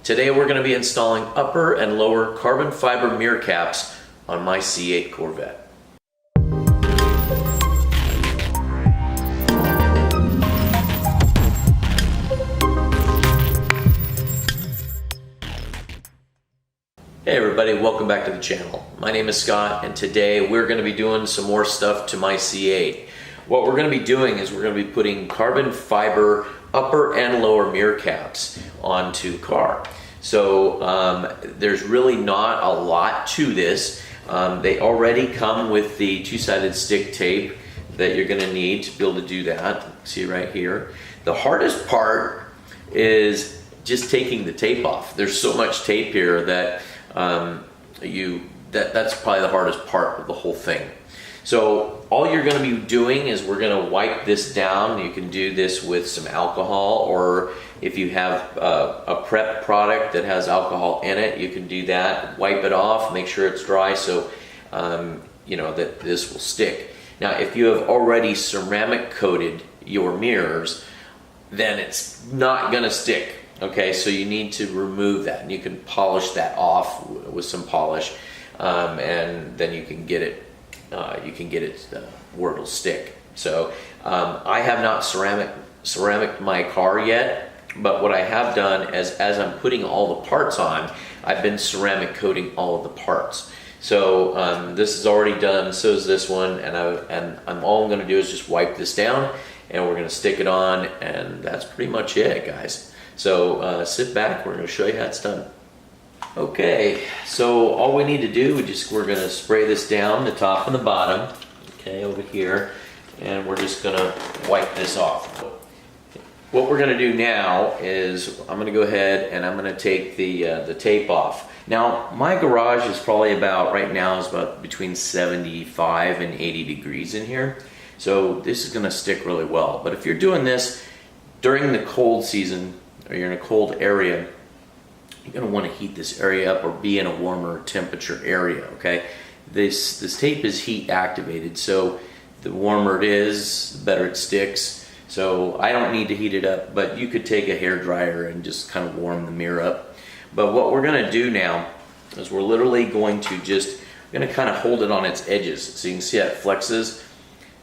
Today we're going to be installing upper and lower carbon fiber mirror caps on my C8 Corvette. Hey everybody, welcome back to the channel. My name is Scott and today we're going to be doing some more stuff to my C8. What we're going to be doing is we're going to be putting carbon fiber upper and lower mirror caps onto the car. So there's really not a lot to this. They already come with the two-sided stick tape that you're going to need to be able to do that. See right here. The hardest part is just taking the tape off. There's so much tape here that that's probably the hardest part of the whole thing. So all you're going to be doing is we're going to wipe this down. You can do this with some alcohol, or if you have a prep product that has alcohol in it, you can do that. Wipe it off, make sure it's dry so you know that this will stick. Now if you have already ceramic coated your mirrors, then it's not going to stick. Okay, so you need to remove that, and you can polish that off with some polish, and then you can get it where it'll stick. So I have not ceramic my car yet, but what I have done is as I'm putting all the parts on, I've been ceramic coating all of the parts. So this is already done, so is this one, and all I'm going to do is just wipe this down, and we're going to stick it on, and that's pretty much it, guys. So sit back, we're going to show you how it's done. Okay, so all we need to do, we're going to spray this down the top and the bottom, okay, over here, and we're just going to wipe this off. What we're going to do now is I'm going to go ahead and I'm going to take the tape off. Now my garage is probably about, right now is about between 75 and 80 degrees in here, so this is going to stick really well. But if you're doing this during the cold season, or you're in a cold area, you're going to want to heat this area up or be in a warmer temperature area, okay? This tape is heat activated, so the warmer it is, the better it sticks. So I don't need to heat it up, but you could take a hair dryer and just kind of warm the mirror up. But what we're going to do now is we're literally going to kind of hold it on its edges. So you can see how it flexes.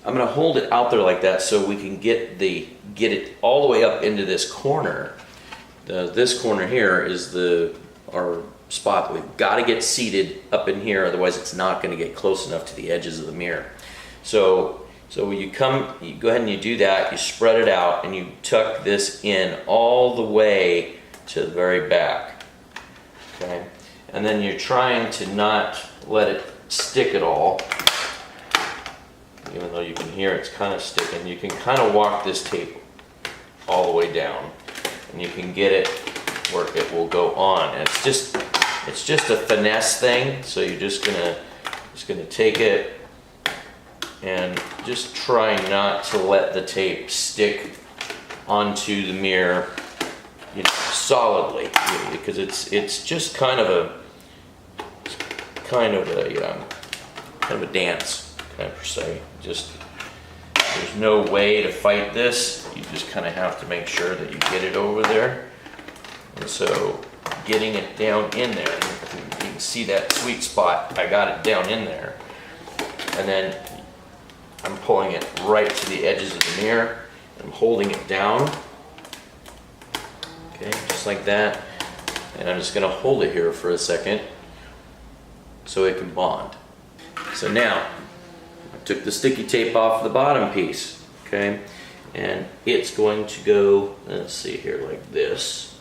I'm going to hold it out there like that so we can get it all the way up into this corner. This corner here is our spot. We've got to get seated up in here, otherwise it's not going to get close enough to the edges of the mirror. So when you go ahead and you do that, you spread it out and you tuck this in all the way to the very back. Okay, and then you're trying to not let it stick at all. Even though you can hear it's kind of sticking, you can kind of walk this tape all the way down, and you can get it where it will go on. And it's just a finesse thing. So you're just gonna take it and just try not to let the tape stick onto the mirror, you know, solidly, because it's just kind of a dance, per se. There's no way to fight this. You just kind of have to make sure that you get it over there. And so getting it down in there, you can see that sweet spot. I got it down in there. And then I'm pulling it right to the edges of the mirror. I'm holding it down. Okay, just like that. And I'm just going to hold it here for a second so it can bond. So now, took the sticky tape off the bottom piece, okay, and it's going to go, let's see here, like this,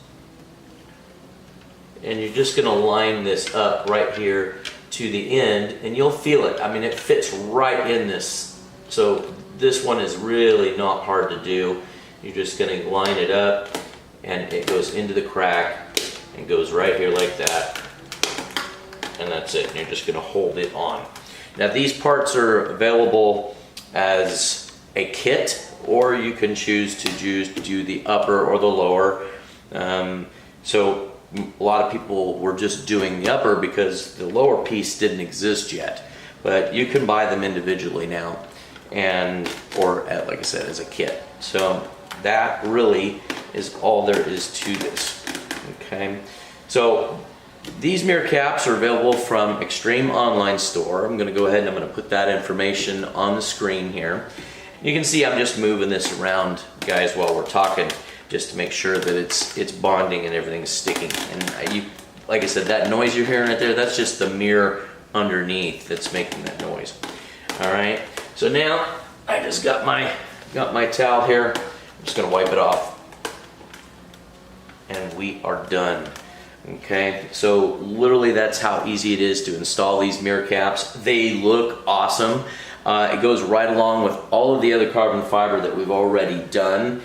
and you're just going to line this up right here to the end, and you'll feel it. I mean, it fits right in this, so this one is really not hard to do. You're just going to line it up, and it goes into the crack and goes right here like that, and that's it. And you're just going to hold it on. Now these parts are available as a kit, or you can choose to do the upper or the lower. So a lot of people were just doing the upper because the lower piece didn't exist yet. But you can buy them individually now, or like I said, as a kit. So that really is all there is to this. Okay, So these mirror caps are available from Extreme Online Store. I'm going to go ahead and I'm going to put that information on the screen here. You can see I'm just moving this around, guys, while we're talking, just to make sure that it's bonding and everything's sticking. And like I said, that noise you're hearing right there, that's just the mirror underneath that's making that noise. All right, so now I just got my towel here. I'm just gonna wipe it off, and we are done. Okay, so literally that's how easy it is to install these mirror caps. They look awesome. It goes right along with all of the other carbon fiber that we've already done.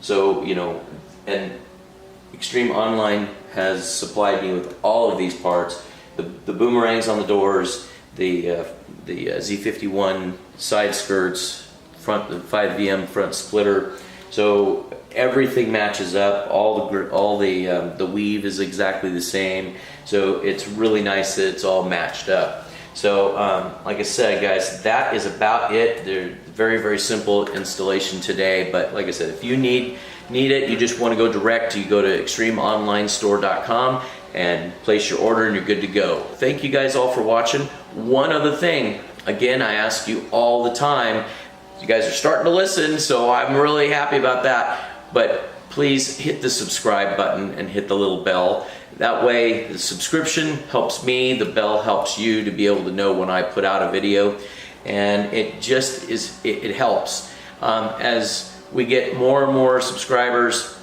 So, you know, and Extreme Online has supplied me with all of these parts. The boomerangs on the doors, the Z51 side skirts, the 5VM front splitter. So everything matches up. All the weave is exactly the same. So it's really nice that it's all matched up. So like I said, guys, that is about it. They're very simple installation today. But like I said, if you need it, you just want to go direct, you go to extremeonlinestore.com and place your order and you're good to go. Thank you guys all for watching. One other thing, again, I ask you all the time, you guys are starting to listen, so I'm really happy about that. But please hit the subscribe button and hit the little bell. That way the subscription helps me, the bell helps you to be able to know when I put out a video. And it just is, it helps. As we get more and more subscribers,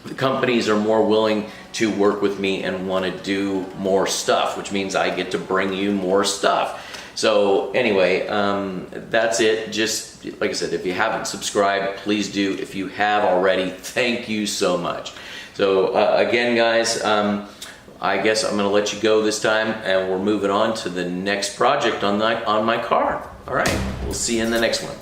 the companies are more willing to work with me and want to do more stuff, which means I get to bring you more stuff. So anyway, that's it. Just like I said, if you haven't subscribed, please do. If you have already, thank you so much. So again, guys, I guess I'm going to let you go this time, and we're moving on to the next project on my car. All right, we'll see you in the next one.